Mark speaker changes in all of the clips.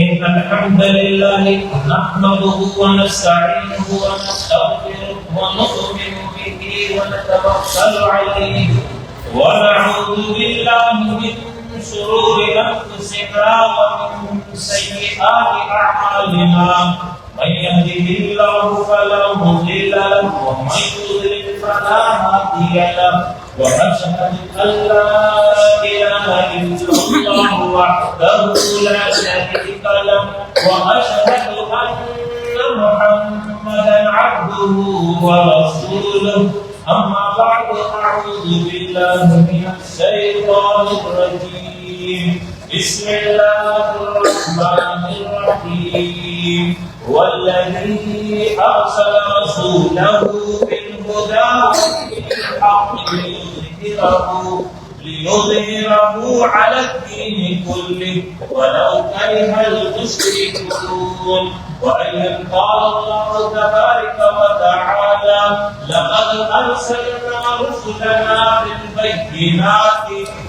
Speaker 1: إن الحمد لله نحمده ونستعينه ونستغفره ونؤمن به ونتوكل عليه ونعوذ بالله من شرور أنفسنا ومن سيئات أعمالنا من يهده الله فلا مضل له ومن يضلل فلا هادي له وأشهد أن لا إله إلا الله وحده لا شريك له وأشهد أن محمدا عبده ورسوله أما بعد أعوذ بالله من الشيطان الرجيم بسم الله الرحمن الرحيم والذي أرسل رسوله بالهدى بالحق ليظهره على الدين كله ولو كره المشركون. وإذ قال الله تبارك وتعالى لقد أرسلنا رسلنا بالبينات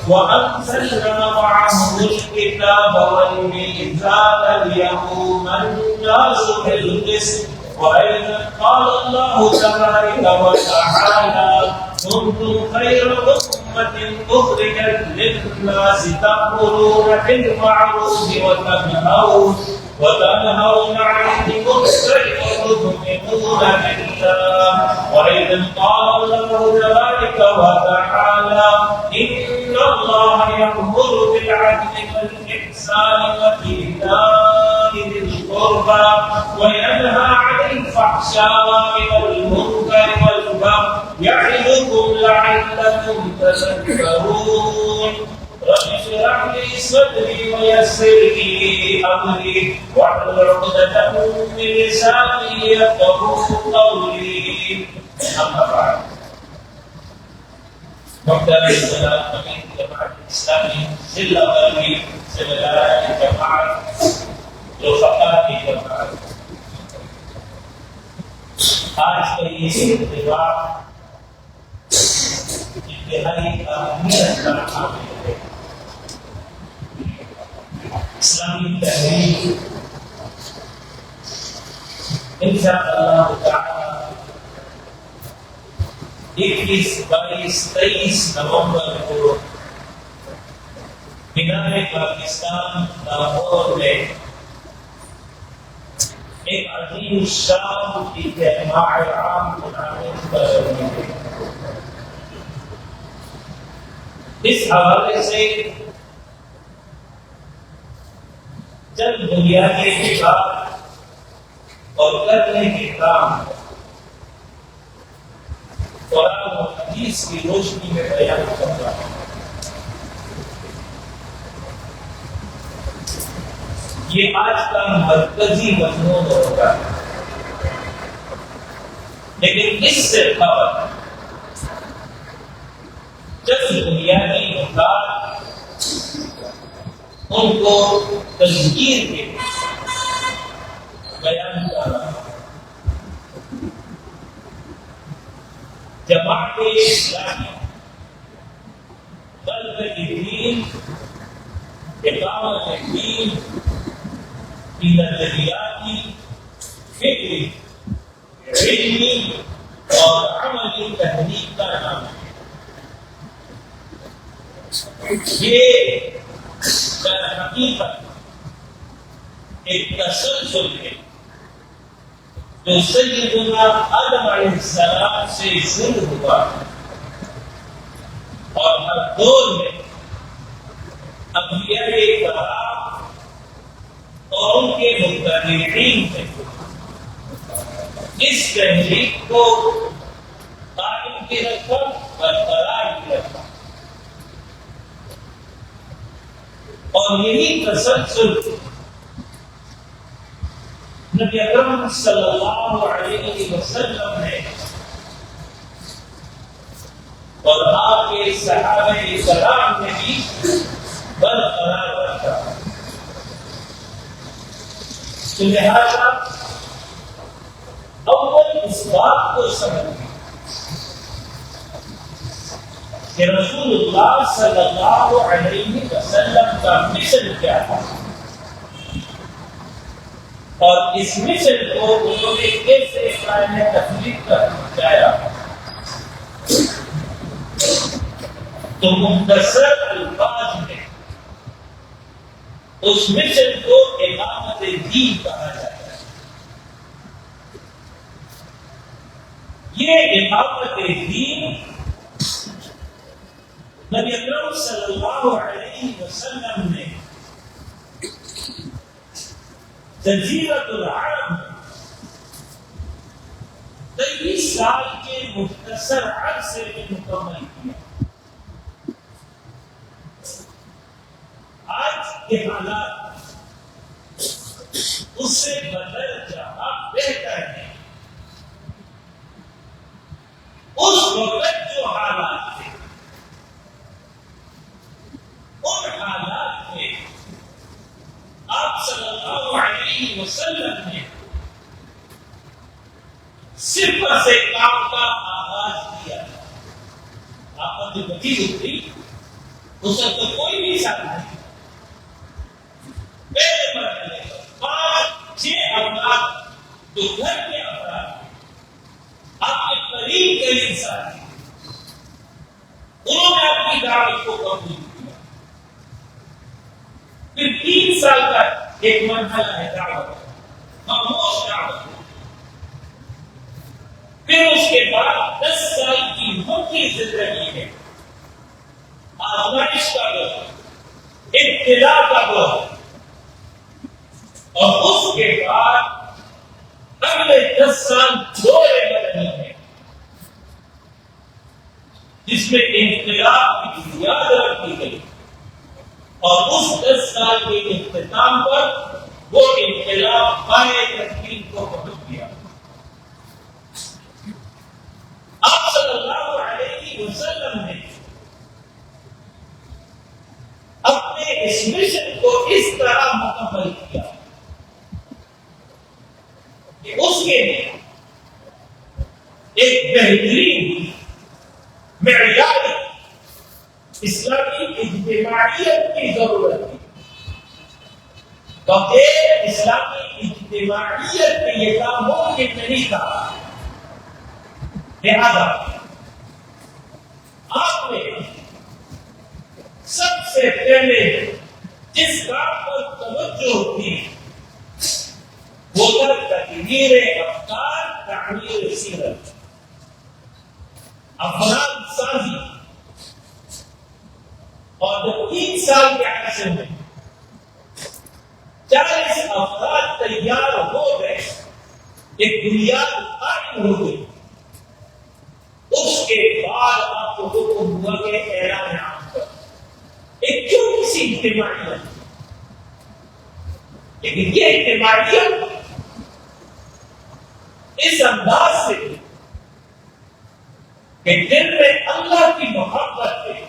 Speaker 1: وأنزلنا معهم الكتاب والميزان ليقوم الناس بالقسط. وإذ قال الله تبارك وتعالى كنتم خير أمة أخرجت للناس تأمرون بالمعروف وتنهون عن المنكر وتؤمنون بالله. وإذ قال الله تبارك وتعالى إن الله يأمر بالعدل والإحسان وإيتاء ذي القربى وينهى عن الفحشاء والمنكر والبغي يعظكم لعلكم تذكرون. رب اشرح لي صدري ويسر لي أمري واحلل عقدة من لساني يفقهوا قولي. أما بعد محترم السلام امين جماعت اسلامی ضلع بلوی سمداران جماعت رفقا کی جماعت، آج کا یہ اجتماع انتہائی اہمیت کا حامل ہے. اسلامی تحریک انشاءاللہ تعالی 21, 22, 23 نومبر کو مینار پاکستان لاہور میں ایک عظیم الشان اجتماع عام منعقد کر رہی ہے. اس حوالے سے چند بنیادی بات اور کرنے کے کام قرآن و حدیث کی روشنی میں بیان کرتا ہوں. یہ آج کا مرکزی مضمون ہوگا، لیکن اس سے قبل چند بنیادی نکات ان کو تذکیر کے بیان کر رہا ہوں. جماعت اسلامی قلب دین، اقامت دین کی نظریاتی، فکری، علمی اور عملی تحریک کا نام ہے. یہ در حقیقت ایک تسلسل ہے جو سیدنا آدم علیہ السلام سے شروع ہوا اور ہر دور میں انبیاء کرام اور ان کے متبعین نے اس تحریک کو قائم کی رکھا، برقرار کی رکھا، اور یہی تسلسل نبی اکرم صلی اللہ علیہ وسلم نے اور آپ کے صحابہ کرام نے بھی برقرار رکھا. لہذا اول اس بات کو سمجھیں کہ رسول اللہ صلی اللہ علیہ وسلم کا مشن کیا تھا. اور اس مشن کو انہوں نے کیسے قائم تخلیق تک پہنچایا؟ تو مختصر الفاظ میں اس مشن کو اقامت دین کہا جاتا ہے۔ یہ اقامت دین نبی اکرم صلی اللہ علیہ وسلم نے جزیرۃ العرب 23 سال کے مختصر عرصے میں مکمل کیا۔ آج کے حالات اس سے بدل جہاں بہتر ہے۔ اس وقت جو حالات تھے ان حالات میں آپ صلی اللہ علیہ وسلم نے صفر سے کام کا آغاز کیا۔ آپ جو بچی ہوتی اس وقت تو کوئی بھی ساتھ نہیں، پہلے مرحلے پر 5-6 افراد جو گھر کے افراد آپ کے قریب ساتھی، انہوں نے اپنی دعوت کو قبول کیا۔ پھر 3 سال کا ایک مرحلہ ہے دعوت، خاموش دعوت۔ پھر اس کے بعد 10 سال کی مکی زندگی ہے، آزمائش کا دور، ابتلا کا دور، اور اس کے بعد اگلے 10 سال دورے بدنی ہے جس میں انقلاب کی بنیاد رکھی گئی، اور اس 10 سال کے اختتام پر وہ انقلاب پائے تکمیل کو پہنچ گیا۔ آپ صلی اللہ علیہ وسلم نے اپنے اس مشن کو اس طرح مکمل کیا کہ اس کے لیے ایک بہترین معیار اسلامی اجتماعیت کی ضرورت تھی، بغیر اسلامی اجتماعیت میں یہ کام ممکن نہیں تھا۔ لہذا آپ نے سب سے پہلے جس کام پر توجہ کی وہ تھا تغییر افکار، تعمیر سیرت، افراد سازی۔ اور جب 3 سال کے عرصے میں 40 افراد تیار ہو گئے، ایک بنیاد قائم ہو گئی، اس کے بعد آپ کو حکم ہوا کہ اعلان عام کر ایک چھوٹی سی اجتماعیت، لیکن یہ اجتماعیت اس انداز سے کہ دل میں اللہ کی محبت ہے،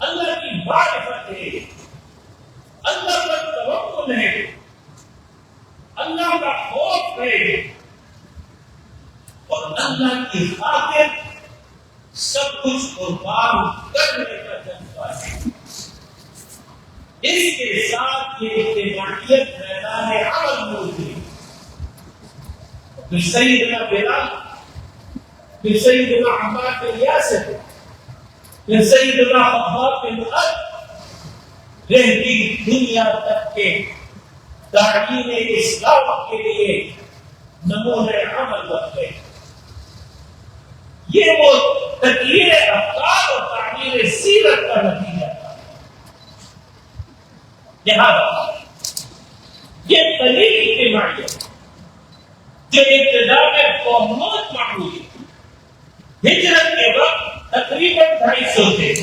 Speaker 1: اللہ کی معرفت ہے، اللہ کا توکل ہے، اللہ کا خوف ہے، اور اللہ کی خاطر سب کچھ قربان کرنے کا جذبہ ہے۔ اس کے ساتھ یہ اجتماعیت میدان عمل میں اتری۔ پھر سیدنا بلال، پھر سیدنا عمار بن یاسر، پھر سیدنا خباب بن ارد رہتی دنیا تک کے تعلیم اسلام کے لیے نمونۂ عمل بن گئے۔ یہ وہ تغییر افکار اور تعمیر سیرت کا نتیجہ تھا۔ لہذا یہ طریق اجتماعیت جو ابتدا میں بہت معمولی تھی، ہجرت کے وقت تقریباً 250 تھے،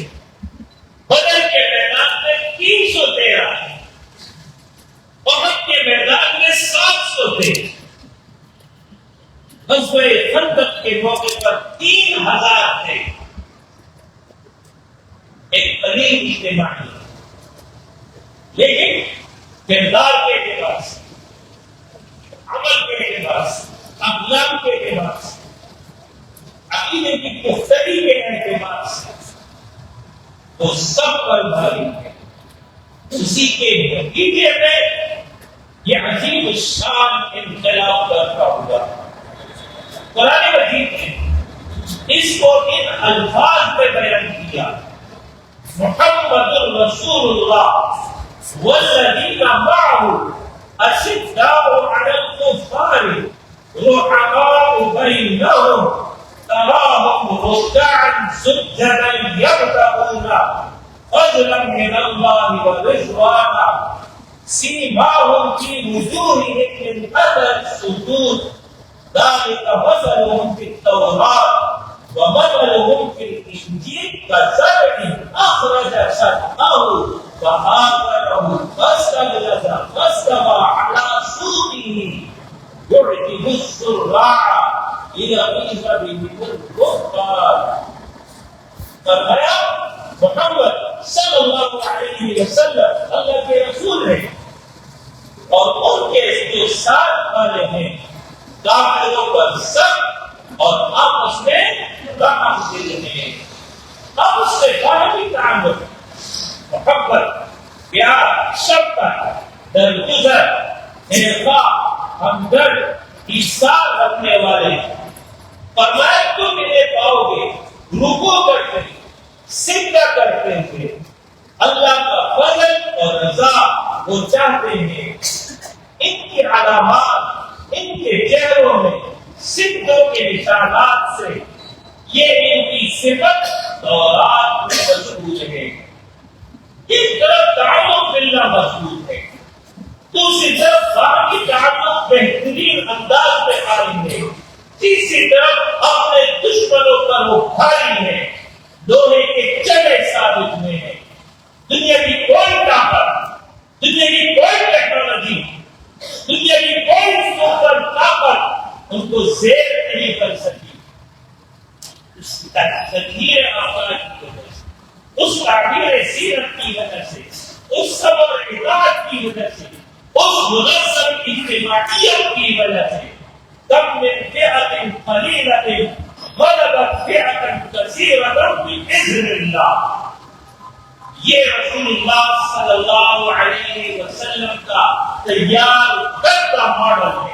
Speaker 1: بدر کے میدان میں 313 تھے، احد کے میدان میں 700 تھے، غزوہ خندق کے موقع پر 3000 تھے۔ ایک قریب اجتماعی، لیکن کردار کے اعتبار سے، عمل کے اعتبار سے، اخلاق کے اعتبار سے، عقیدے کی پختگی کے اعتبار سے تو سب پر بھاری ہے۔ اسی کے نتیجے میں یہ عظیم الشان انقلاب کرتا ہوا قرآن مجید نے اس کو ان الفاظ میں بیان کیا، محمد رسول اللہ والذین معه اشداء علی الکفار رحماء بینہم تراہم رکعا سجدا یبتغون فضلا من اللہ ورضوانا سیماہم فی وجوہہم من اثر السجود ذلك مثلهم في التوراة ومثلهم في الإنجيل كزرع أخرج شطأه فآزره فاستغلظ فاستوى على سوقه يعجب الزراع ليغيظ بهم الكفار. فرمایا محمد صلی اللہ علیہ وسلم اللہ کے رسول ہیں اور ان کے جو ساتھ والے ہیں کافروں پر سب اور آپس میں رحم دل ہیں، آپس میں باہمی تعامل، محبت، پیار، شفقت، درگزر، انفاق، ہمدرد، ایثار رکھنے والے. فرمایا تم انہیں پاؤ گے رکوع کرتے سجدہ کرتے ہوئے، اللہ کا فضل اور رضا وہ چاہتے ہیں. ان کی علامات، ان کے چہروں میں سجدوں کے نشانات سے یہ ان کی صفت تورات میں مذکور ہے. ایک طرف تعلق باللہ مذکور ہے، دوسری طرف باقی تعلق بہترین انداز میں قائم ہے، تیسری طرف اپنے دشمنوں پر وہ بھاری ہے، لوہے کے چلے ثابت ہوئے ہیں. دنیا کی کوئی طاقت، دنیا کی کوئی ٹیکنالوجی، دنیا کی کوئی سپر طاقت ان کو زیر نہیں کر سکی. اس تدبیر افعال کی وجہ سے، اس تعبیر سیرت کی وجہ سے، اس صبر اطاعت کی وجہ سے، اس منظم اجتماعیت کی وجہ سے کم من فئة قلیلة غلبت فئة کثیرة بإذن اللہ. یہ رسول اللہ صلی اللہ علیہ وسلم کا تیار کردہ ماڈل ہے.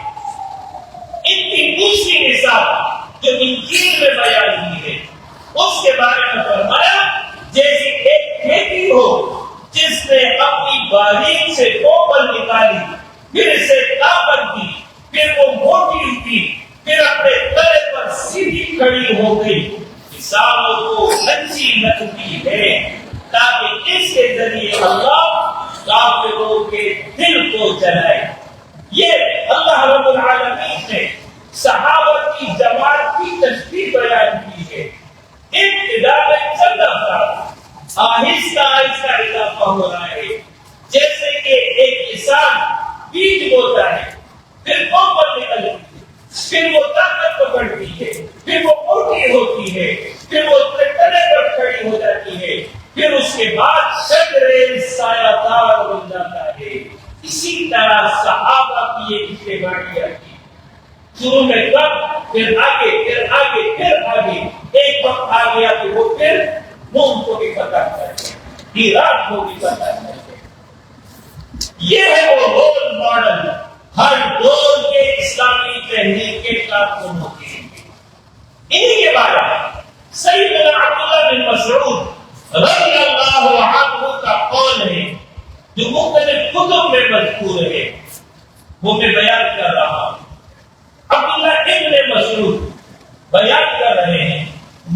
Speaker 1: ان کی دوسری مثال جو انجیل میں بیان ہوئی ہے اس کے بارے میں فرمایا جیسے ایک کھیتی ہو جس نے اپنی باریک سے کوپل نکالی، پھر اسے کاپر دی، پھر وہ موٹی ہوئی، پھر اپنے تلے پر سیدھی کھڑی ہو گئی. کسانوں کو اچھی لگتی ہے تاکہ اس کے ذریعے اللہ کافروں کے دل کو جلائے. یہ اللہ رب العالمین نے صحابہ کی جماعت کی تشبیہ بیان کی ہے. ابتدا میں چل رہا تھا، آہستہ آہستہ اضافہ ہو رہا ہے. جیسے کہ ایک کسان بیج بوتا ہے، پھر کوپل نکلتی ہے، پھر وہ طاقت پکڑتی ہے، پھر وہ موٹی ہوتی ہے، پھر وہ تلے پر کھڑی ہو جاتی ہے، پھر اس کے بعد شجرے سایہ دار بن جاتا ہے. اسی طرح صحابہ کی یہ اجتماعیت کی شروع میں کم، پھر آگے، پھر آگے، پھر آگے. ایک وقت آ گیا کہ وہ پھر موم کو بھی پتہ کرتے، ہیرات کو بھی پتہ کرتے. یہ ہے وہ رول ماڈل ہر دور کے اسلامی تحریک کے کارکنوں ہوتے ہیں. انہی کے بارے میں سیدنا عبداللہ بن مسعود رضی اللہ عنہ کا قول ہے جو مختلف کتب میں مذکور ہے، وہ میں بیان کر رہا ہوں. عبداللہ ابن مسعود بیان کر رہے ہیں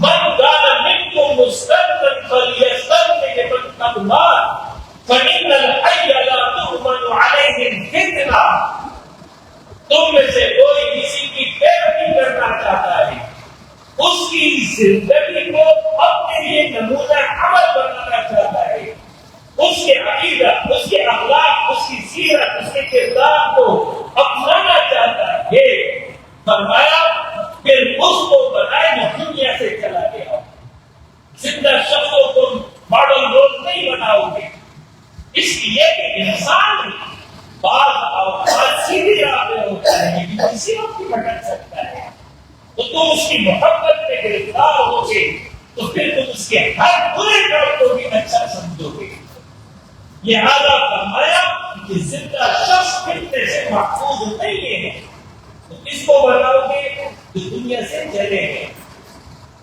Speaker 1: من کان منکم مستنفا فلیستنفق بالتقوی فإن الحي لا تؤمن عليه الفتنة. تم میں سے کوئی کسی کی پیروی کرنا چاہتا ہے، اس کی زندگی کو اپنے لیے نمونہ عمل بنانا چاہتا ہے، اس کے عقیدہ، اس کے اخلاق، اس کی سیرت، اس کے کردار کو اپنانا چاہتا ہے، فرمایا پھر اس کو بنائے جو دنیا سے چلا گیا. زندہ شخصوں کو ماڈل رول نہیں بناؤ گے، اس لیے کہ انسان بعض اوقات سیدھی راہ پہ ہوتا ہے لیکن کسی وقت بھی بھٹک سکتا ہے. تو تم اس کی محبت میں گرفتار ہو گے تو پھر تم اس کے ہر برے کام کو بھی اچھا سمجھو گے. لہذا فرمایا کہ زندہ شخص فتنے سے محفوظ نہیں ہے تو اس کو بتاؤ گے جو دنیا سے چلے گئے،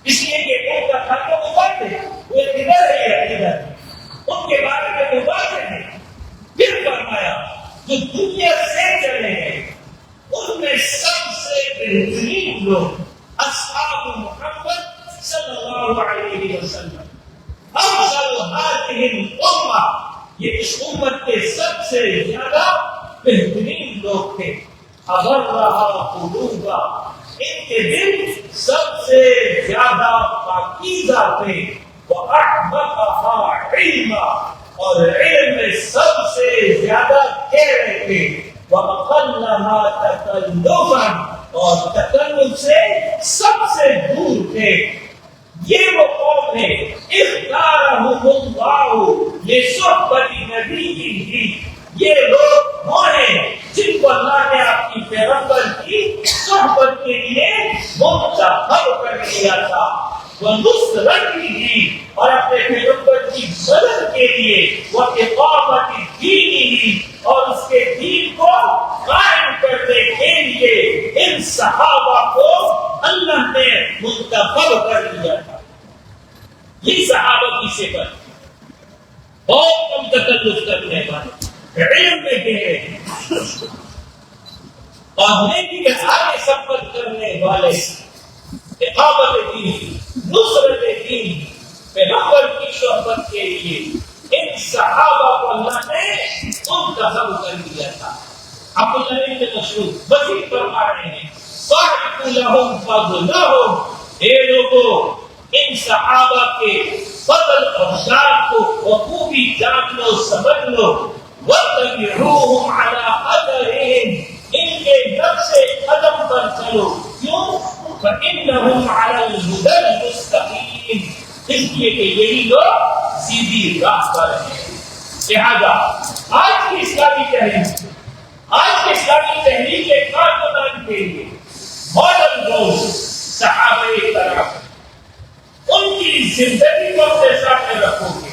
Speaker 1: اس لیے کہ ان کا کھانا وہ بات ہے، وہ ادھر ہے ادھر، ان کے بارے میں وہ بات ہے۔ پھر فرمایا جو دنیا سے چلے گئے ان میں سب سے بہترین لوگ اصحاب محمد صلی اللہ علیہ وسلم، افضل هذه الامہ، یہ اس امت کے سب سے زیادہ بہترین لوگ تھے۔ ابرها قلوبا، ان کے دل سب سے زیادہ پاکیزہ تھے، واعمقها علما، اور علم میں سب سے زیادہ گہرے تھے، واقلها تکلفا، اور تکلف سے سب سے دور تھے۔ یہ وہ قوم ہے اختارهم اللہ لصحبت نبیہ، یہ لوگ وہ ہیں جن کو اللہ نے اپنی پیغمبر کی صحبت کے لیے منتخب کر لیا تھا، وَنُصْرَتِهِ، اور اپنے پیغمبر کی مدد کے لیے، وَإِقَامَةِ دِينِهِ، اور اس کے دین کو قائم کرنے کے لیے ان صحابہ کو اللہ نے منتخب کر لیا تھا۔ یہ صحابہ کی صفت، بہت کم تکلف کرنے والے، علم میں گہرے اور نیکی کے آگے سفر کرنے والے، اقامت دین، نصرت دین، پیغمبر کی صحبت کے لیے ان صحابہ کو اللہ نے منتخب کر دیا تھا۔ اب اللہ نے مشہور مزید فرما رہے ہیں فَاعْرِفُوا لَهُمْ فَضْلَهُمْ، اے لوگوں ان صحابہ کے فضل اور شان کو بخوبی جان لو، سمجھ لو، وَاتَّبِعُوهُمْ عَلَىٰ أَثَرِهِمْ، ان کے نقش قدم پر چلو، کیوں؟ فَإِنَّهُمْ عَلَى الْهُدَى الْمُسْتَقِيمِ، اس لیے کہ یہی لوگ سیدھی راہ پر ہیں۔ لہذا آج کی اسلامی تحریک کے کارکنان کے لیے ماڈل گولز صحابہ کرام، ان کی زندگی کو اپنے سامنے رکھو گے،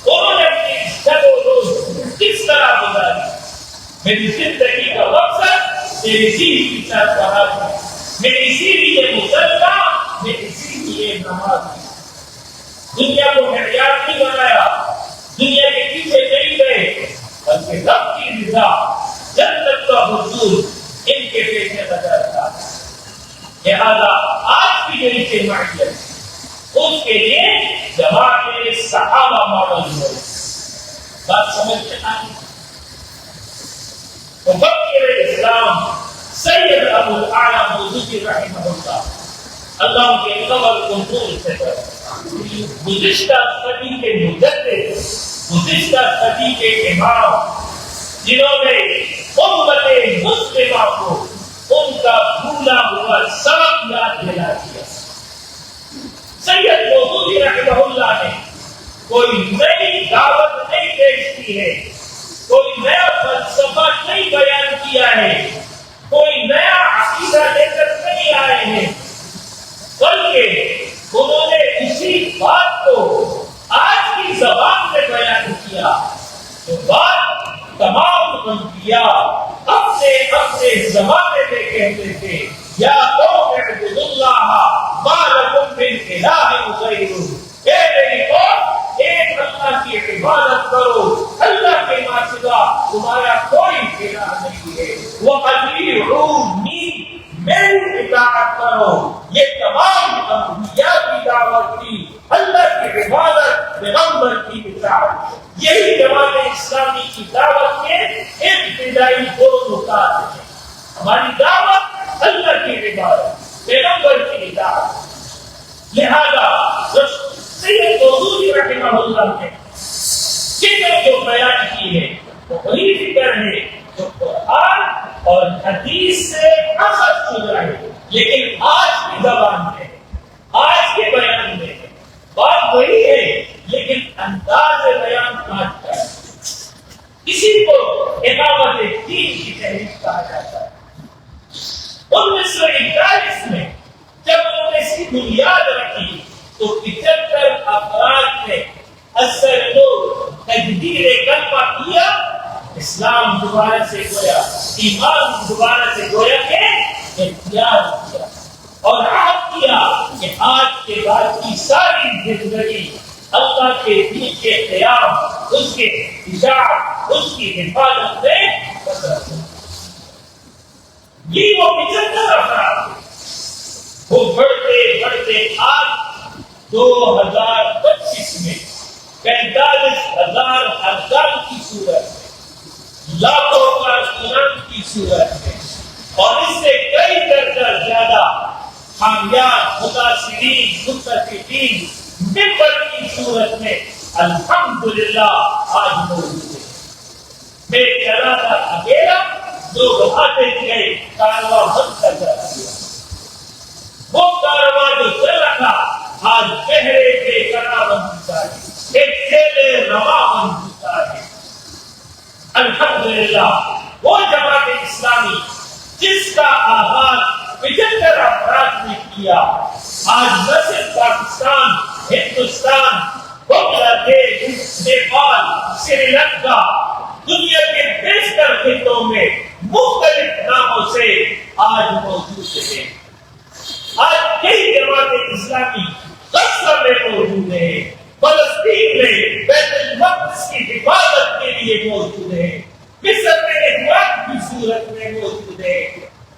Speaker 1: انہوں نے اپنی شب و روز کس طرح گزاری۔ میری زندگی کا مقصد میری دین کی سربراہی ہے، میں اسی لیے مسلمان، میں اسی لیے نمازی۔ دنیا کو معیار نہیں بنایا، دنیا کے پیچھے نہیں گئے، بلکہ رب کی رضا، جنت کا حصول ان کے پیش نظر تھا۔ لہذا آج کی میری جماعت اس کے لیے جماعت صحابہ ماڈل ہو۔ بات سمجھتے ہیں؟ مفکر اسلام سید ابو الاعلی مودودی رحمہ اللہ ان کے قبر کو نور سے گزشتہ صدی کے مجدد، گزشتہ صدی کے امام، جنہوں نے امت مسلمہ کو ان کا بھولا ہوا سبق یاد دلا دیا۔ سید مودودی رحمہ اللہ نے کوئی نئی دعوت نہیں پیش کی ہے، کوئی نیا فلسفہ نہیں بیان کیا ہے، کوئی نیا عقیدہ لے کر نہیں آئے ہیں، بلکہ انہوں نے اسی بات کو آج کی زبان میں بیان کیا، جو بات تمام انبیاء اپنے اپنے زمانے میں کہتے تھے، یا قوم اعبدوا اللہ ما لکم من الہ غیرہ، اے میری قوم ایک اللہ کی عبادت کرو، اللہ کے سوا تمہارا کوئی الہ نہیں ہے، وَأَطِیعُونِی، میری اطاعت کرو۔ یہ تمام انبیاء کی دعوت تھی، اللہ کی عبادت، پیغمبر کی اطاعت۔ یہی جماعت اسلامی کی دعوت کے ابتدائی دو نکات ہیں۔ ہماری دعوت اللہ کی عبادت، پیغمبر کی اطاعت۔ لہذا سید مودودی رحمہ اللہ نے فکر جو بیان کی ہے وہ وہی فکر ہے جو قرآن اور حدیث سے اخذ شدہ ہے، لیکن آج کی زبان میں، آج کے بیان میں بات وہی ہے، لیکن انداز بیان آج کا ہے۔ اسی کو اقامت دین کی تحریک کہا جاتا ہے۔ 1941 میں جب انہوں نے اس کی بنیاد رکھی تو 75 افراد نے اثر کو تجدید کلمہ کیا، اسلام دوبارہ سے گویا، ایمان دوبارہ سے گویا کہ اختیار کیا اور عہد کیا کہ آج کے بعد کی ساری زندگی اللہ کے دین کے قیام، اس کے اشاعت، اس کی حفاظت میں بسر کریں۔ یہ وہ 75 افراد وہ بڑھتے بڑھتے آج 2025 میں 45,000 اذان کی صورت میں، لاکھوں کا قرآن کی صورت میں، اور اس سے کئی درجہ زیادہ کامیاب متاثرین متفقین ممبر کی صورت میں الحمدللہ آج موجود ہے۔ میں چلا تھا اکیلا، لوگ آتے گئے، کارواں بند کر دیا۔ وہ کارواں جو چل رہا آج پہرے کے کرا بن چکا ہے، ایک کھیلے روا بن چکا ہے۔ الحمدللہ وہ جماعت اسلامی جس کا آغاز 75 افراد نے کیا، آج نہ صرف پاکستان، ہندوستان، بنگلہ دیش، نیپال، سری لنکا، دنیا کے بیشتر خطوں میں مختلف ناموں سے آج موجود ہے۔ آج کئی جماعت اسلامی غزہ میں موجود ہے، فلسطین میں بیت المقدس کی حفاظت کے لیے موجود ہے، مصر میں احتیاط کی صورت میں موجود ہے،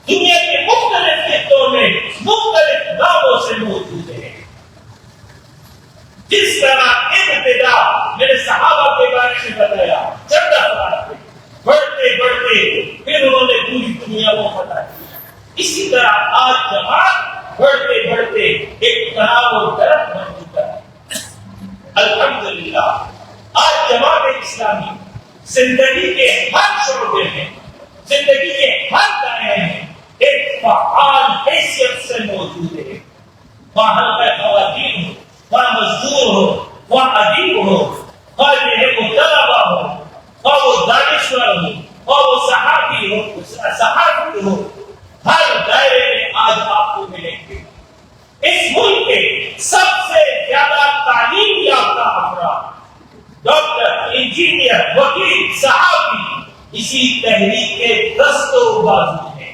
Speaker 1: دنیا کے مختلف خطوں میں مختلف ناموں سے موجود ہے۔ جس طرح ابتدا میرے صحابہ کے بارے میں بتایا، چند افراد تھے، بڑھتے بڑھتے پھر انہوں نے پوری دنیا کو فتح کیا، اسی طرح آج جماعت بڑھتے بڑھتے ایک تناؤ اور درخت بن چکا ہے۔ الحمدللہ آج جماعت اسلامی زندگی کے ہر شعبے میں، زندگی کے ہر دائرے میں ایک فعال حیثیت سے موجود ہے۔ وہاں حلقہ خواتین ہو، وہاں مزدور ہو، وہاں ادیب ہو، وہاں وہ طلبہ ہو، وہاں وہ دانشور ہو، وہاں وہ صحافی ہو، ہر دائرے میں آج آپ کو ملیں گے۔ اس ملک کے سب سے زیادہ تعلیم یافتہ افراد، ڈاکٹر، انجینئر، وکیل، صحافی اسی تحریک کے دست و بازو ہیں۔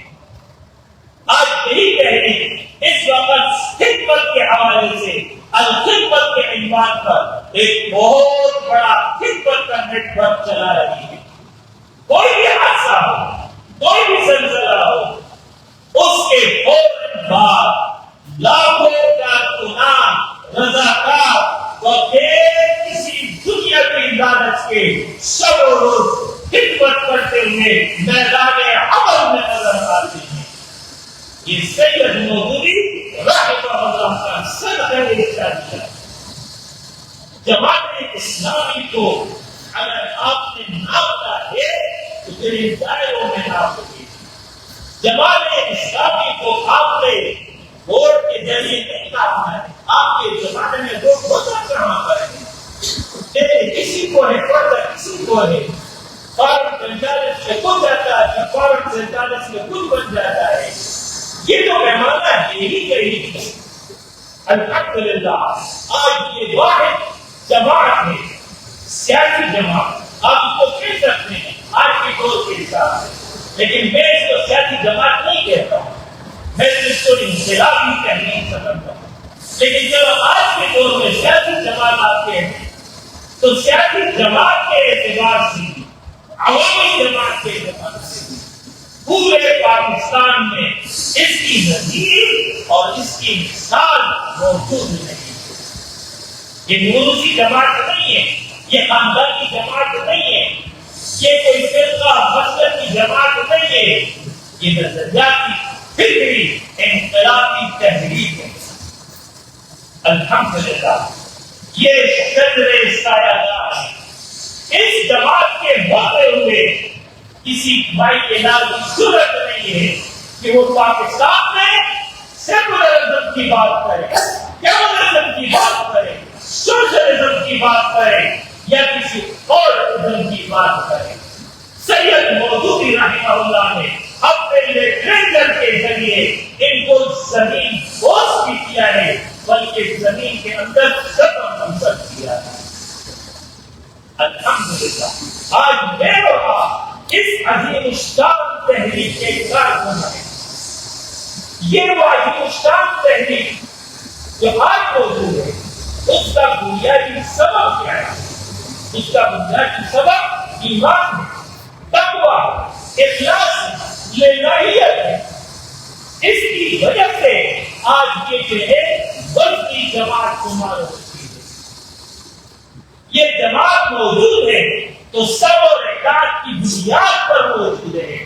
Speaker 1: آج یہی تحریک اس وقت خدمت کے حوالے سے الخدمت کے عنوان پر ایک بہت بڑا خدمت کا نیٹ ورک چلا رہی ہے۔ کوئی بھی حادثہ ہو، کوئی بھی زلزلہ ہو، اس کے فوراً بعد لاکھوں کارکنان، رضاکار اور کسی دنیا کی لالچ کے شب و روز خدمت کرتے ہوئے میدان عمل میں نظر آتے ہیں۔ یہ سید مودودی رحمہ اللہ کا صدقہ ارشاد ہے۔ جماعت اسلامی کو اگر آپ نے ناپا ہے تو پھر دائروں میں ناپ ہوگی۔ جماعت اسلامی کو آپ نے ووٹ کے ذریعے نہیں ناپنا ہے۔ آپ کے زمانے میں لوگ ہوتا کہاں پر ہے، کسی کو ہے پڑھتا، کسی کو ہے فارم 45 میں کچھ جاتا ہے، فارم 47 میں کچھ بن جاتا ہے۔ یہ تو پیمانہ یہی کہی ہے۔ الحمدللہ آج یہ واحد جماعت ہے، سیاسی جماعت، آپ اس کو کہہ سکتے ہیں آج کے دور کے حساب سے، لیکن میں اس کو سیاسی جماعت نہیں کہتا ہوں، میں اس کو انقلابی تحریک سمجھتا ہوں۔ لیکن جب آج کے دور میں سیاسی جماعت آپ کہتے ہیں تو سیاسی جماعت کے اعتبار سے، عوامی جماعت کے اعتبار سے پورے پاکستان میں اس کی نظیر اور اس کی مثال موجود نہیں ہے۔ یہ نوروزی جماعت نہیں ہے، یہ خاندانی جماعت نہیں ہے، یہ کوئی فرقہ مسلک کی جماعت نہیں ہے، یہ نظریاتی فکری انقلابی تحریک ہے۔ الحمدللہ یہ شجر سایہ دار ہے۔ اس جماعت کے ہوتے ہوئے کسی بھائی کے نام کی ضرورت نہیں ہے کہ وہ پاکستان میں سیکولرزم کی بات کرے، کیمرزم کی بات کرے، سوشلزم کی بات کرے یا کسی اور ازم کی بات کرے۔ سید مودودی رحمہ اللہ نے اپنے لٹریچر کے ذریعے ان کو زمین بوس بھی کیا ہے، بلکہ زمین کے اندر دفن منصب کیا ہے۔ الحمدللہ آج بے وفا تمام تحریک کے کارکن ہیں. یہ واحد الشان تحریک جو آج موجود ہے اس کا بنیادی سبب کیا ہے؟ اس کا بنیادی سبب ایمان ہے، تقویٰ، اخلاص، للہیت ہے. اس کی وجہ سے آج یہ جو ہے بڑی جماعت شمار ہوتی ہے. یہ جماعت موجود ہے تو سب اور اطاعت کی بنیاد پر موجود ہے.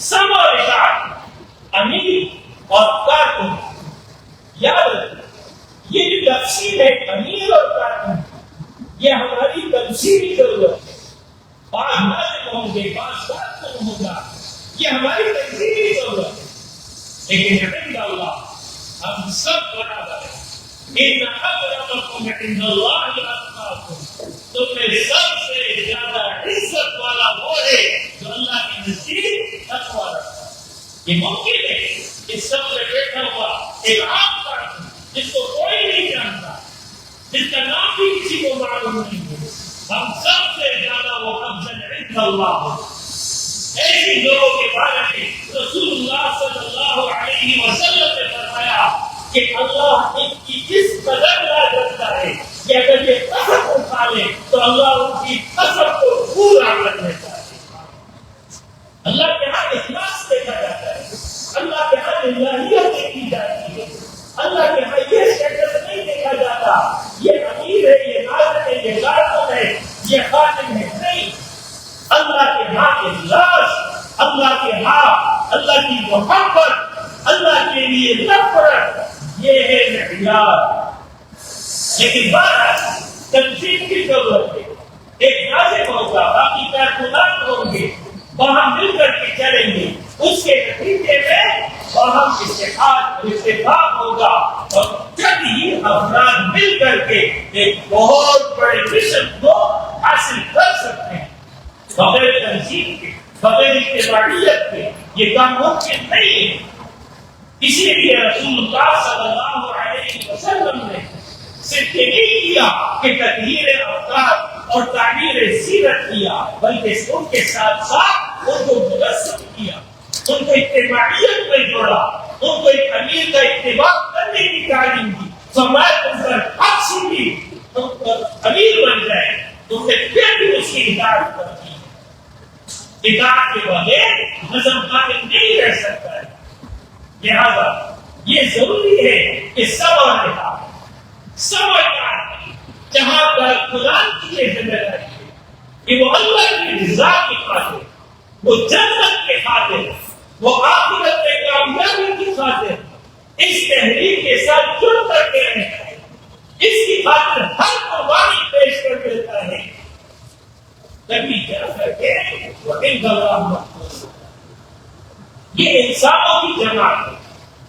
Speaker 1: سب اور اطاعت امیر اور کارکن. یاد رکھیں یہ جو تقسیم ہے امیر اور کارکن یہ ہماری تنظیمی ضرورت ہے. بعض نازل ہوں گے، بعض بات نہیں ہوگا، یہ ہماری تنظیمی ضرورت ہے. لیکن عند اللہ ہم سب برابر ہیں. ان اکرمکم عند اللہ اتقاکم. تم میں سب سے زیادہ عزت والا وہ ہے جو اللہ کے نزدیک تقویٰ رکھتا ہے. یہ ممکن ہے کہ سب سے بیٹھا ہوا ایک عام کارکن جس کو کوئی نہیں جانتا، جس کا نام بھی کسی کو معلوم نہیں ہے، ہم سب سے زیادہ وہ افضل عند اللہ ہو. ایسے لوگوں کے بارے میں رسول اللہ صلی اللہ علیہ وسلم نے فرمایا کہ اللہ ان کی اس قدر لاج رکھتا ہے کہ اگر یہ قسم اٹھا لے تو اللہ ان کی قسم کو پورا کر دیتا ہے. اللہ کے ہاں اخلاص دیکھا جاتا ہے، اللہ کے ہاں الہیت دیکھی جاتی ہے. اللہ کے ہاں یہ اسٹیٹس نہیں دیکھا جاتا یہ امیر ہے، یہ ناظر ہے، یہ کارکن ہے، یہ خادم ہے. نہیں، اللہ کے ہاں اخلاص، اللہ کے ہاں اللہ کی محبت، اللہ کے لیے نفرت، یہ ہے معیار. لیکن بہرحال تنظیم کی ضرورت ہے. ایک ناظر ہوگا، باقی کارکنان ہوں گے، وہاں مل کر کے چلیں گے. اس کے نتیجے میں وہاں اتحاد اتفاق ہوگا اور جب ہی افراد مل کر کے ایک بہت بڑے مشن کو حاصل کر سکتے ہیں. بغیر تنظیم کے، بغیر اتباعیت کے یہ کام ممکن نہیں ہے. اسی لیے رسول اللہ صلی اللہ علیہ وسلم نے صرف یہ نہیں کیا کہ تطہیر افکار اور تعمیر سیرت کیا، بلکہ ان کے ساتھ ساتھ ان کو مجسم کیا، ان کو اتباعیت میں جوڑا، ان کو ایک امیر کا اتباع کرنے کی تعلیم دی. فرمایا تم پر حق سیدھی تم پر امیر بن جائے، تم نے پھر بھی اس کی اطاعت کرتی. اطاعت کے بغیر نظم قائم نہیں رہ سکتا ہے. لہذا یہ ضروری ہے کہ سب اور اطاعت جہاں پر قرآن کی یہ ذمہ داری ہے کہ وہ اللہ کی رضا کی خاطر، وہ جنت کے خاطر، وہ آخرت میں کامیابی کی خاطر اس تحریک کے ساتھ جڑ کر کے رہتا ہے. اس کی خاطر ہر قربانی پیش کر دیتا ہے. تبھی کیا کرتے ہیں وہ یہ انسانوں کی جماعت ہے،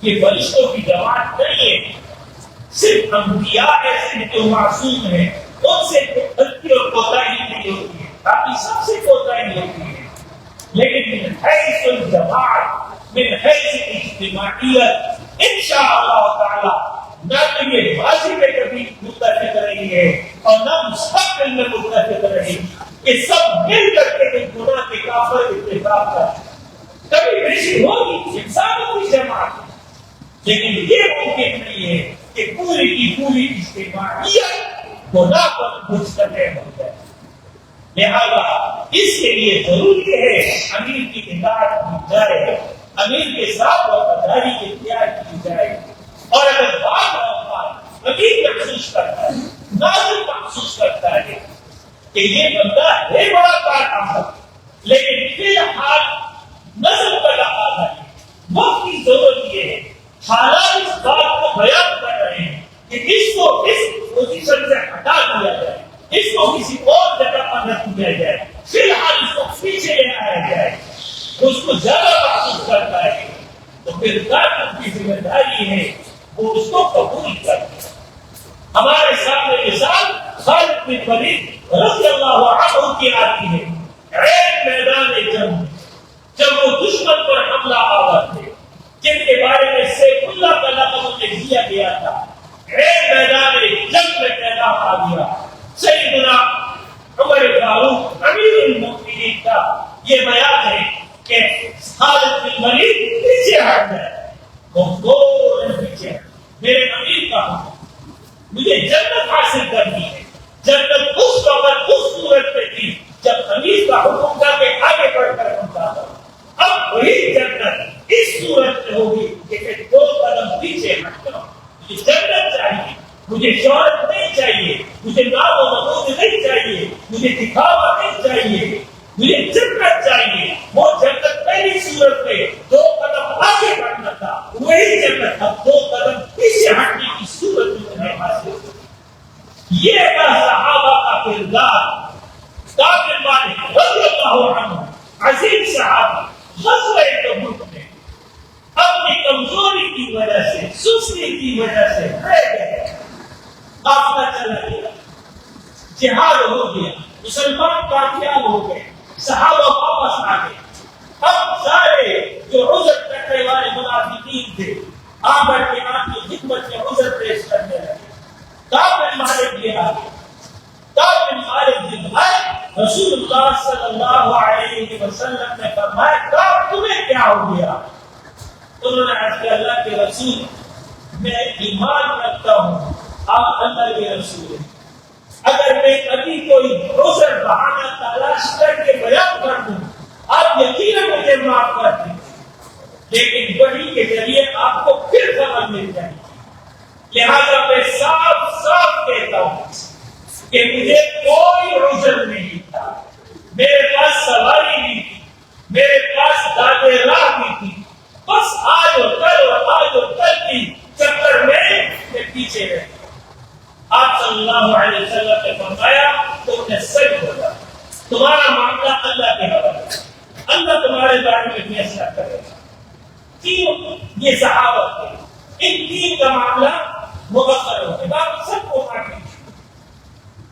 Speaker 1: یہ فرشتوں کی جماعت نہیں ہے. صرف انبیاء ایسے جو معصوم ہیں ان سے غلطی اور کوتاہی نہیں ہوتی ہے، باقی سب سے کوتاہی ہوتی ہے. لیکن من حیث الجماعت، من حیث اجتماعیت انشاءاللہ تعالی نہ تو یہ ماضی میں کبھی متفق رہی ہے اور نہ مستقبل میں متفق رہے گی کہ سب مل کر کے ایک گناہ کے کافر اتفاق کریں. کبھی ایسی ہوگی انسانوں کی جماعت، لیکن یہ ممکن نہیں ہے کہ پوری کی پوری اجتماعیت گناہ پر مجتمع ہو جائے. لہذا اس کے لیے ضروری ہے امیر کی اطاعت کی جائے، امیر کے ساتھ وفاداری اختیار کی جائے. اور اگر بعض اوقات امیر محسوس کرتا ہے، ناظر محسوس کرتا ہے کہ یہ بندہ ہے بڑا کارآمد لیکن فی الحال نظم کا تقاضا ہے، وقت کی ضرورت یہ ہے، حالات اس بات کو بیان کر رہے ہیں کہ اس کو اس پوزیشن سے ہٹا دیا جائے، اس کو کسی اور جگہ پر رکھ دیا جائے، فی الحال اس کو پیچھے لے آیا جائے. اس کو زیادہ محسوس کرتا ہے تو پھر کارکن کی ذمہ داری ہے وہ اس کو قبول کرے. ہمارے سامنے مثال خالد بن ولید رضی اللہ عنہ کی آتی ہے. عین میدان جنگ جب وہ دشمن پر حملہ آور تھے جن کے بارے میں سیف اللہ کا لقب انہیں دیا گیا تھا، عین میدان جنگ میں پیدا آ گیا. سیدنا عمر فاروق امیر المؤمنین کا یہ بیان ہے کہ خالد بن ولید پیچھے ہٹ گئے، وہ فوراً پیچھے ہٹ، میرے امیر کا حکم، مجھے جنت حاصل کرنی ہے۔ جنت اس وقت اس صورت پہ تھی جب امیر کا حکم تھا کہ آگے بڑھ کر پہنچا دو، اب وہی جنت اس صورت میں ہوگی کہ 2 قدم پیچھے ہٹ جاؤ۔ مجھے جنت چاہیے، مجھے شہرت نہیں چاہیے، مجھے نام و نمود نہیں چاہیے، مجھے دکھاوا نہیں چاہیے، مجھے جنت چاہیے۔ وہ جنت پہلی صورت میں 2 قدم آگے بڑھنا تھا، وہی جنت اب 2 قدم پیچھے ہٹنے کی صورت میں تمہیں حاصل ہوگی۔ یہ تھا صحابہ کا کردار۔ کعب بن مالک رضی اللہ عنہ عظیم صحابہ غزوہ تبوک میں اپنی کمزوری کی وجہ سے، سستی کی وجہ سے رہ گئے، قافلہ چلا گیا، جہاد ہو گیا، مسلمان کامیاب ہو گئے، صحابہ واپس آ گئے۔ اب سارے جو عذر کرنے والے منافقین تھے آ کر کے آپ کی خدمت میں عذر پیش کرنے لگے۔ کعب بن مالک یہ آ گئے، کعب بن مالک جب آئے، رسول اللہ صلی اللہ علیہ وسلم نے فرمایا کعب تمہیں کیا ہو گیا؟ انہوں نے عرض کیا اللہ کے رسول میں ایمان رکھتا ہوں آپ اللہ کے رسول ہیں، اگر میں کبھی کوئی عذر بہانہ تلاش کر کے بیان کر دوں آپ یقیناً مجھے معاف کر دیں، لیکن وحی کے ذریعے آپ کو پھر خبر مل جائے گی، لہذا میں صاف صاف کہتا ہوں کہ مجھے کوئی عذر نہیں تھا، میرے پاس سواری نہیں تھی، میرے پاس دادے راہ نہیں تھی، بس آج اور کل کی چکر میں پیچھے رہ گیا۔ آپ صلی اللہ علیہ وسلم نے فرمایا تم نے سچ بولا، تمہارا معاملہ اللہ کے حوالے ہے، اللہ تمہارے بارے میں فیصلہ کرے گا۔ کیوں؟ یہ صحابہ تھے، ان 3 کا معاملہ مغفر ہو گیا، آپ سب کو معاف کیجیے۔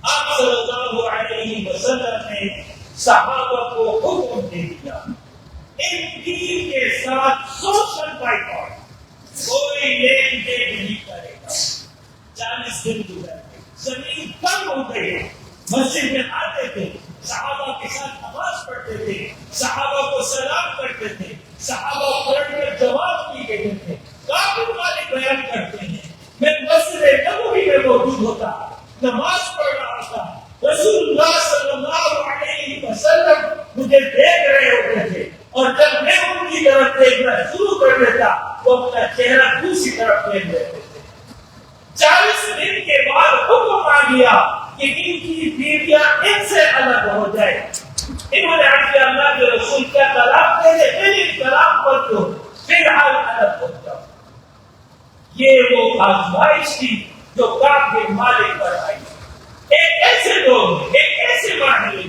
Speaker 1: آپ صلی اللہ علیہ وسلم نے صحابہ کو حکم دے دیا ان 3 کے ساتھ سوشل بائیکاٹ، کوئی لین دین نہیں کرے گا۔ 40 دن گزر گئے، زمین کم ہو گئی، مسجد میں آتے تھے، صحابہ کے ساتھ نماز پڑھتے تھے، صحابہ کو سلام کرتے تھے، صحابہ پڑھ کر جواب بھی دیتے تھے۔ کعب بن مالک بیان کرتے ہیں میں مسجد نبوی میں موجود ہوتا، نماز پڑھ رہا تھا، رسول اللہ صلی اللہ علیہ وسلم مجھے دیکھ رہے ہوتے تھے، اور جب میں ان کی طرف دیکھنا شروع کر دیتا وہ اپنا چہرہ دوسری طرف پھیر لیتے تھے۔ 40 دن کے بعد حکم آ گیا کہ ان کی بیویاں ان سے الگ ہو جائے۔ انہوں نے عرض کیا اللہ کے رسول کیا طلاق دے دے؟ میری طلاق پر تو فی الحال الگ ہو جاؤ۔ یہ وہ آزمائش تھی جو کعب بن مالک پر آئی۔ ایک ایسے لوگ، ایک ایسے مرحلے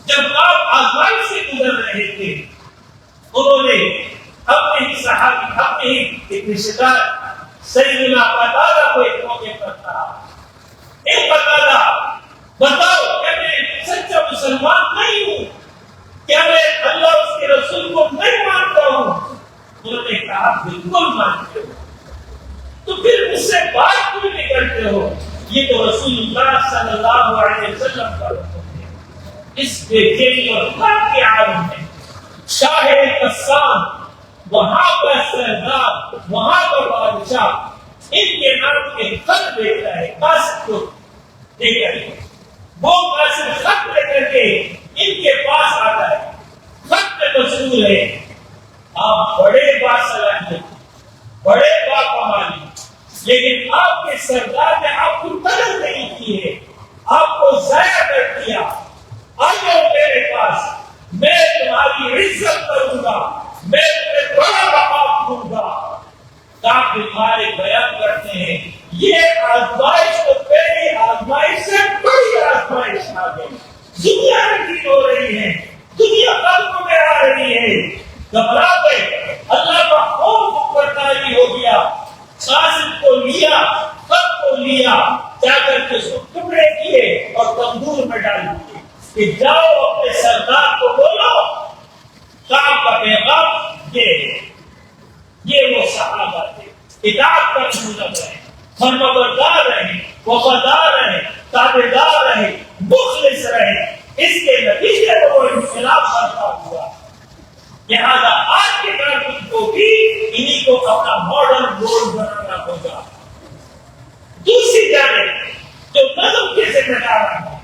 Speaker 1: جب آپ آزمائش سے گزر رہے تھے، انہوں نے اپنے ہی صحابی، اپنے ہی ایک رشتہ دار سیدنا قتادہ کو ایک موقع پر کہا، اے قتادہ بتاؤ کہ میں سچا مسلمان نہیں ہوں، کیا میں اللہ اس کے رسول کو نہیں مانتا ہوں؟ انہوں نے کہا بالکل مانتے ہو، تو پھر مجھ سے بات کیوں نہیں کرتے ہو؟ یہ تو رسول اللہ صلی اللہ علیہ وسلم کا حکم ہے۔ اس بے چینی اور غم کے عالم میں شاہ قسام، وہاں کا سردار، وہاں کا بادشاہ ان کے نام کے خط دیتا ہے، قاصد کو دے کر وہ قاصد خط لے کر کے ان کے پاس آتا ہے، خط میں مشہور ہے آپ بڑے باصلاحیت، بڑے باکمالی، لیکن آپ کے سردار نے آپ کو قدر نہیں کی ہے، آپ کو ضائع کر دیا، آ جاؤ میرے پاس، میں تمہاری عزت کروں گا، میں تمہیں بڑا مقام دوں گا۔ کعب بن مالک بیان کرتے ہیں یہ آزمائش تو پہلی آزمائش سے بڑی آزمائش آ گئی، دنیا رنگین ہو رہی ہے، دنیا قلب میں آ رہی ہے، گھبرا گئے، اللہ کا خوف برتاری ہو گیا، قاصد کو لیا، خط کو لیا، جا کر کے اس کو ٹکڑے کیے اور تندور میں ڈال دیے کہ جاؤ اپنے سردار کو بولو کعب کا پیغام یہ وہ صحابہ تھے، اطاعت پر ملزم رہے، فرمانبردار رہے، وفادار رہے، تابعدار رہے، مخلص رہے، اس کے نتیجے میں وہ انقلاب برپا ہوا۔ لہذا آج کو بھی انہی کو اپنا ماڈل رول بنانا ہوگا. دوسری جانب جو نظم کے ذمہ دار ہیں،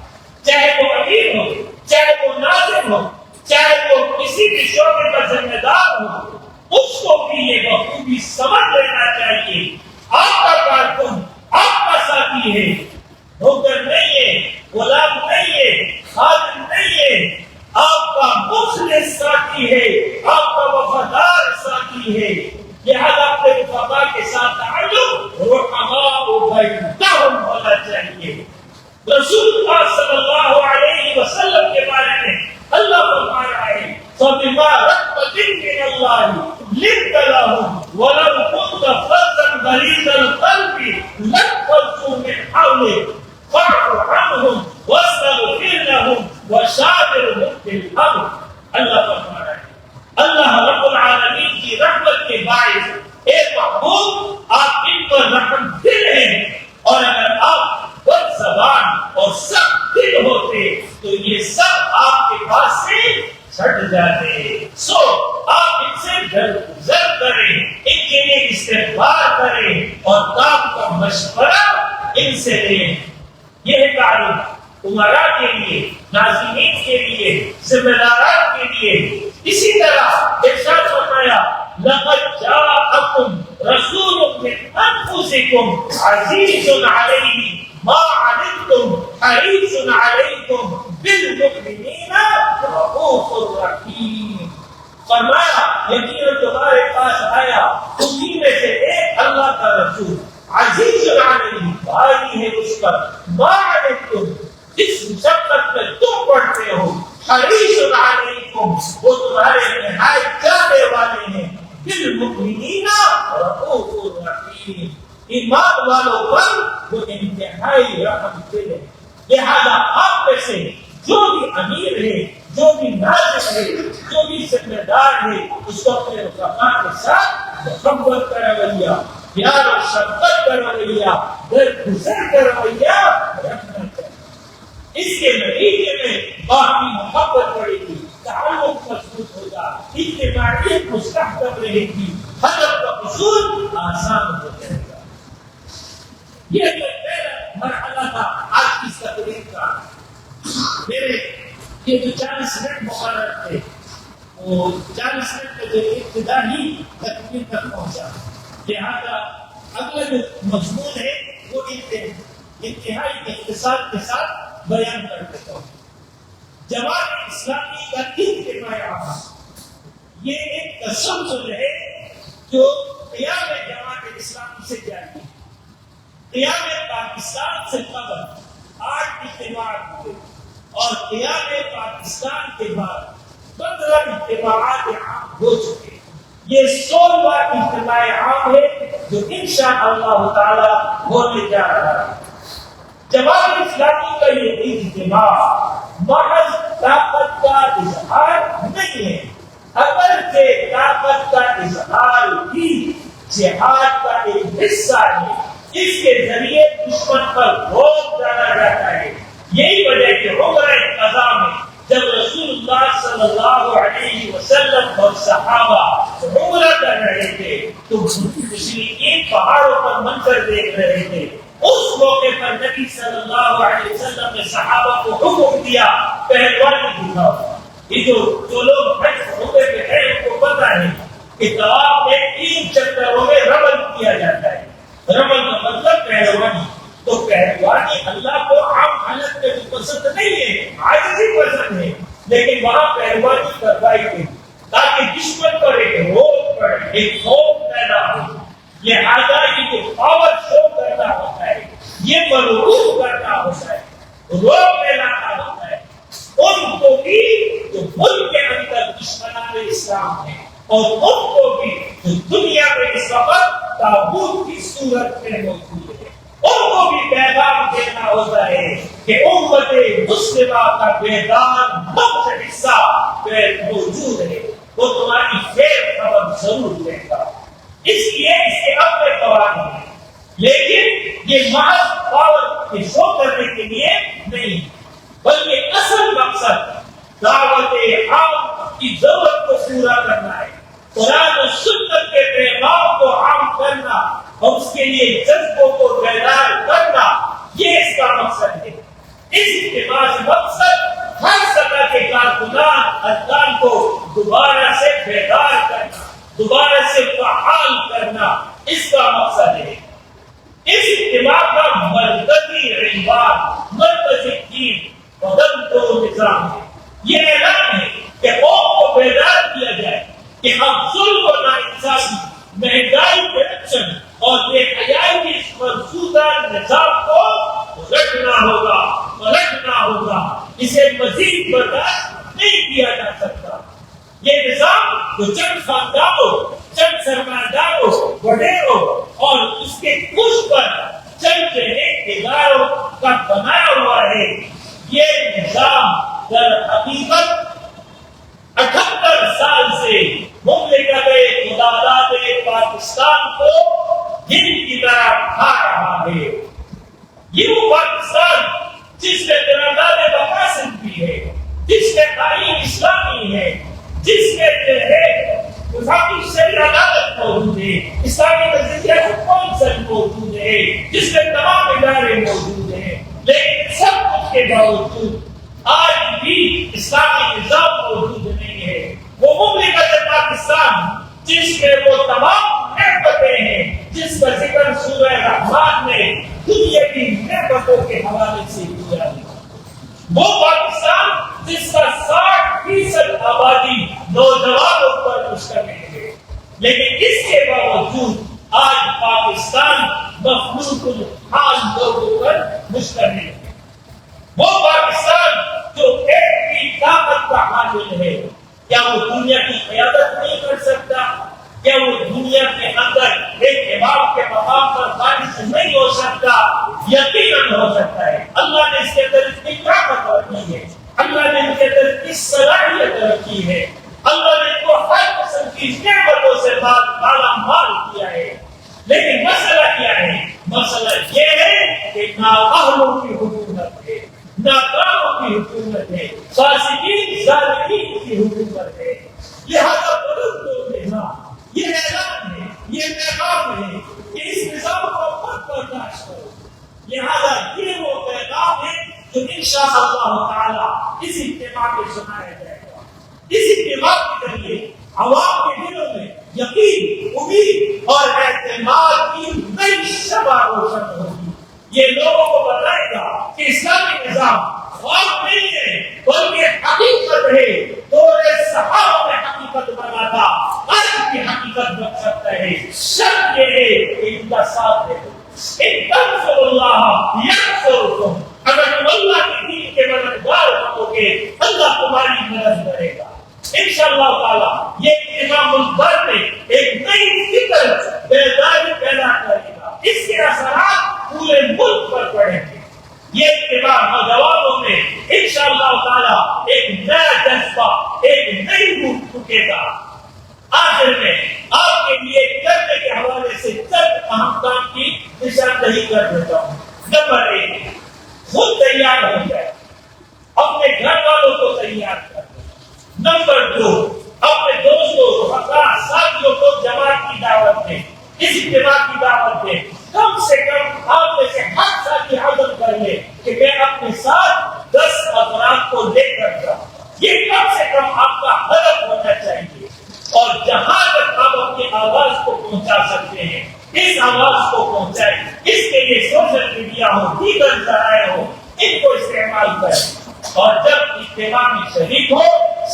Speaker 1: چاہے وہ امیر ہو، چاہے وہ ناظم ہو، چاہے وہ کسی بھی شعبے کا ذمہ دار ہو، اس کو بھی یہ بخوبی سمجھ لینا چاہیے آپ کا کارکن آپ کا ساتھی ہے، نوکر نہیں ہے، غلام نہیں ہے، خادم نہیں ہے، آپ کا مخلص ساتھی ہے، آپ کا وفادار ساتھی ہے. لہذا اپنے وفا کے ساتھ تعلق رحماء بینہم ہونا چاہیے. رسول اللہ صلی اللہ علیہ وسلم کے بارے میں اللہ فرما رہا ہے فَبِمَا رَحْمَةٍ مِّنَ اللَّهِ لِنتَ لَهُمْ وَلَوْ كُنتَ فَظًّا غَلِيظَ الْقَلْبِ لَانفَضُّوا مِنْ حَوْلِكَ فَاعْفُ عَنْهُمْ وَاسْتَغْفِرْ لَهُمْ وَشَاوِرْهُمْ فِي الْأَمْرِ. اللہ فرما رہا ہے اللہ رب العالمین کی رحمت کے باعث اے محبوب آپ ان پر رحم دل ہیں، اور اگر آپ بد زبان اور سخت دل ہوتے تو یہ سب آپ کے پاس سے چھٹ جاتے. سو آپ ان سے درگزر کریں، ان کے لیے استغفار کریں اور کام کا مشورہ ان سے لیں. یہ ہے تعلیم امراء کے لیے، ناظرین کے لیے، ذمہ داران کے لیے. اسی طرح ارشاد فرمایا لقد جاءکم رسول من انفسکم عزیز علیہ ما عنتم حریص علیکم بالمؤمنین رؤوف رحیم. فرمایا یقیناً تمہارے پاس آیا تمہیں میں سے ایک اللہ کا رسول عزیز علیہ بھاری ہے اس پر، ما عنتم جس مشقت میں تم پڑھتے ہو، حریص علیکم وہ تمہارے نہایت چاہنے والے ہیں، بالمؤمنین رؤوف رحیم ایمان والوں پر وہ انتہائی رحم دل ہے. لہذا آپ میں سے جو بھی امیر ہے، جو بھی ناظر ہے، جو بھی ذمہ دار ہے، اس کو اپنے رفقا کے ساتھ محبت کا رویہ، پیار اور شفقت کا رویہ، درگزر کا رویہ رکھنا چاہیے. اس کے نتیجے میں باقی محبت بڑھے گی، تعلق مضبوط ہوگا، اجتماعیت مستحکم رہے گی، ہدف کا حصول آسان ہو جائے گا. یہ جو پہلا مرحلہ تھا آج کی تقریر کا. میرے یہ جو 40 منٹ مقرر تھے وہ 40 منٹ کا جو ابتدائی تقریر تک پہنچا. لہٰذا اگلا جو مضمون ہے وہ انتہائی اختصار کے ساتھ بیان کر دیتا ہوں. جماعت اسلامی کا اجتماعی عمل یہ ایک تسلسل ہے جو قیام جماعت اسلامی سے جاری ہے. قیام پاکستان سے قبل 8 اجتماعات ہوئے اور قیام پاکستان کے بعد 15 اجتماعات عام ہو چکے. یہ 16واں اجتماع عام ہے جو انشاءاللہ تعالی ہونے جا رہا ہے. جماعت اسلامی کا یہ اجتماع محض طاقت کا اظہار نہیں ہے، اگرچہ طاقت کا اظہار بھی جہاد کا ایک حصہ ہے. اس کے ذریعے دشمن پر روک ڈالا جاتا ہے. یہی وجہ کہ عمرہ قضا میں جب رسول اللہ صلی اللہ علیہ وسلم اور صحابہ عمرہ کر رہے تھے تو مشرکین پہاڑوں پر منظر دیکھ رہے تھے. اس موقع پر نبی صلی اللہ علیہ وسلم نے صحابہ کو حکم دیا پہلوانی دکھاؤ. یہ جو لوگ حج عمرے پہ ہیں ان کو پتہ ہے کہ طواف میں 3 چکروں میں رمل کیا جاتا ہے. رمل کا مطلب پہلوانی. تو پہلوانی اللہ کو عام حالت میں تو پسند نہیں ہے، عاجزی پسند ہے، لیکن وہاں پہلوانی کروائی گئی تاکہ دشمن پر ایک روک پڑے، ایک خوف پیدا ہو. لہٰذا یہ جو پاور شو کرنا ہوتا ہے، یہ مرعوب کرنا ہوتا ہے، روک لانا ہوتا ہے ان کو بھی جو ملک کے اندر دشمنان اسلام ہیں اور ان کو بھی جو دنیا میں اس وقت تابوت کی صورت میں موجود ہے. ان کو بھی پیغام دینا ہوتا ہے کہ امت مسلمہ کا بیدار مخت حصہ موجود ہے، وہ تمہاری خیر خبر ضرور دے گا. اس لیے اس کے اپنے قوانین ہیں، لیکن یہ محض پاور کے شو کرنے کے لیے نہیں، بلکہ اصل مقصد دعوت عام کی ضرورت کو پورا کرنا ہے. قرآن و سنت کے پیغام کو عام کرنا اور اس کے لیے جذبوں کو بیدار کرنا، یہ اس کا مقصد ہے۔ اس اجتماع سے مقصد ہر سطح کے کارکنان ارکان کو دوبارہ سے بیدار کرنا، دوبارہ سے فعال کرنا، اس کا مقصد ہے۔ اس اجتماع کا مرکزی عنوان مرکزی دین عدم و نظام ہے۔ یہ اعلان ہے کہ قوم کو بیدار کیا جائے کہ ہم ظلم و ناانصافی، مہنگائی، کرپشن اور بے حیائی کے اس فرسودہ نظام کو پلٹنا ہوگا، اسے مزید برداشت نہیں کیا جا سکتا۔ یہ نظام جو چند خاندانوں، چند سرمایہداروں، وڈیروں اور اس کے کچھ پر چند اداروں کا بنایا ہوا ہے، یہ نظام در حقیقت 78 سال سے مملکت مدافعت پاکستان کو ہند کی طرح کھا رہا ہے۔ یہ وہ پاکستان جس میں قرارداد مقاصد بھی ہے، جس میں آئین اسلامی ہے، جس میں وفاقی شرعی عدالت موجود ہے، اسلامی تجزیہ کونسل موجود ہے، جس میں تمام ادارے موجود ہیں، لیکن سب کچھ کے باوجود آج بھی اسلامی نظام موجود نہیں ہے۔ وہ مملکت پاکستان جس میں وہ تمام نعمتیں ہیں جس کا ذکر سورہ رحمان نے دنیا کی نعمتوں کے حوالے سے کیا ہے، وہ پاکستان جس کا 60% آبادی نوجوانوں پر مشتمل ہے، لیکن اس کے باوجود آج پاکستان مخلوق الحال لوگوں پر مشتمل ہے۔ وہ پاکستان جو ایک کی طاقت کا حامل ہے، کیا وہ دنیا کی قیادت نہیں کر سکتا؟ کیا وہ دنیا کے اندر ایک امام کے مقام پر فائز نہیں ہو سکتا؟ یقیناً ہو سکتا ہے۔ اللہ نے اس کے اندر اتنی طاقت رکھی ہے، اللہ نے اس کے اندر اتنی صلاحیت رکھی ہے، اللہ نے اس کو ہر قسم کی نعمتوں سے مالا مال کیا ہے، لیکن مسئلہ کیا ہے؟ مسئلہ یہ ہے کہ نااہلوں کی حکومت ہے، ناکاروں کی حکومت ہے، فاسقین ظالمین کی حکومت ہے۔ لہذا بلند نظام، یہ اعلان ہے، یہ پیغام ہے کہ اس نظام کو مت برداشت کرو۔ لہذا یہ وہ پیغام ہے جو انشاءاللہ تعالی اس اجتماع میں سنایا جائے گا۔ اس اجتماع کے ذریعے عوام کے دلوں میں یقین، امید اور اعتماد کی نئی شمع روشن ہوگی۔ یہ لوگوں کو بتائے گا کہ اسلامی نظام خواب نہیں ہے بلکہ حقیقت ہے۔ دور صحابہ میں حقیقت بنا تھا، آج کی حقیقت بن سکتا ہے۔ شرط یہ ہے کہ ان کا ساتھ دے دو۔ ان تنصروا اللہ ینصرکم، اگر تم اللہ کے دین کے مددگار بنو گے اللہ تمہاری مدد کرے گا انشاءاللہ تعالی۔ یہ اجتماع ملک بھر میں ایک نئی فکر بیداری پیدا کرے گا، اس کے اثرات پورے ملک پر پڑیں گے۔ یہ اجتماع نوجوانوں میں انشاءاللہ تعالی ایک نیا جذبہ، ایک نئی روح پھونکے گا۔ آخر میں آپ کے لیے کرنے کے حوالے سے چند اہم کام کی نشاندہی کر دیتا ہوں۔ نمبر 1، خود تیار ہو جائے، اپنے گھر والوں کو تیار کر دیں۔ نمبر 2، اپنے دوستوں، ساتھیوں کو جماعت کی دعوت دیں، اس اجتماع کی دعوت دیں۔ کم سے کم آپ میں سے ہر ساتھی عزم کر لے کہ میں اپنے ساتھ 10 افراد کو لے کر جاؤں۔ یہ کم سے کم آپ کا ہدف ہونا چاہیے، اور جہاں تک آپ اپنی آواز کو پہنچا سکتے ہیں اس آواز کو پہنچائیں۔ اس کے لیے سوشل میڈیا ہو، دیگر ذرائع ہو، ان کو استعمال کریں، اور جب اجتماع میں شریک ہو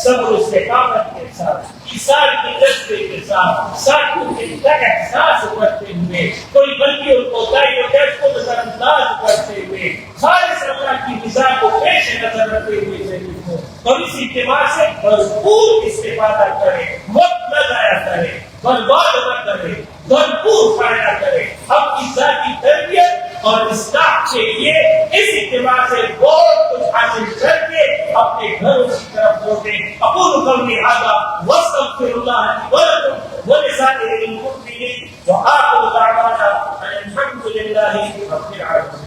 Speaker 1: صبر و استقامت کے ساتھ، ایثار کی جذبے کے ساتھ، ساتھیوں کے تک احساس کرتے ہوئے، کوئی غلطی اور کوتاہی ہو جائے اس کو نظر انداز کرتے ہوئے، خالص اللہ کی رضا کو پیش نظر رکھتے ہوئے شریک ہو، اور اس اجتماع سے بھرپور استفادہ کرے، وقت نہ ضائع کرے، برباد نہ کرے، بھرپور فائدہ کرے، اپنی ذاتی تربیت اور اصلاح کے لیے اس اجتماع سے بہت کچھ حاصل کر کے اپنے گھروں کی طرف لوٹیں۔ اقول قولی ھذا واستغفر اللہ لی ولکم ولسائر المؤمنین وآخر دعوانا ان الحمد للہ رب العالمین۔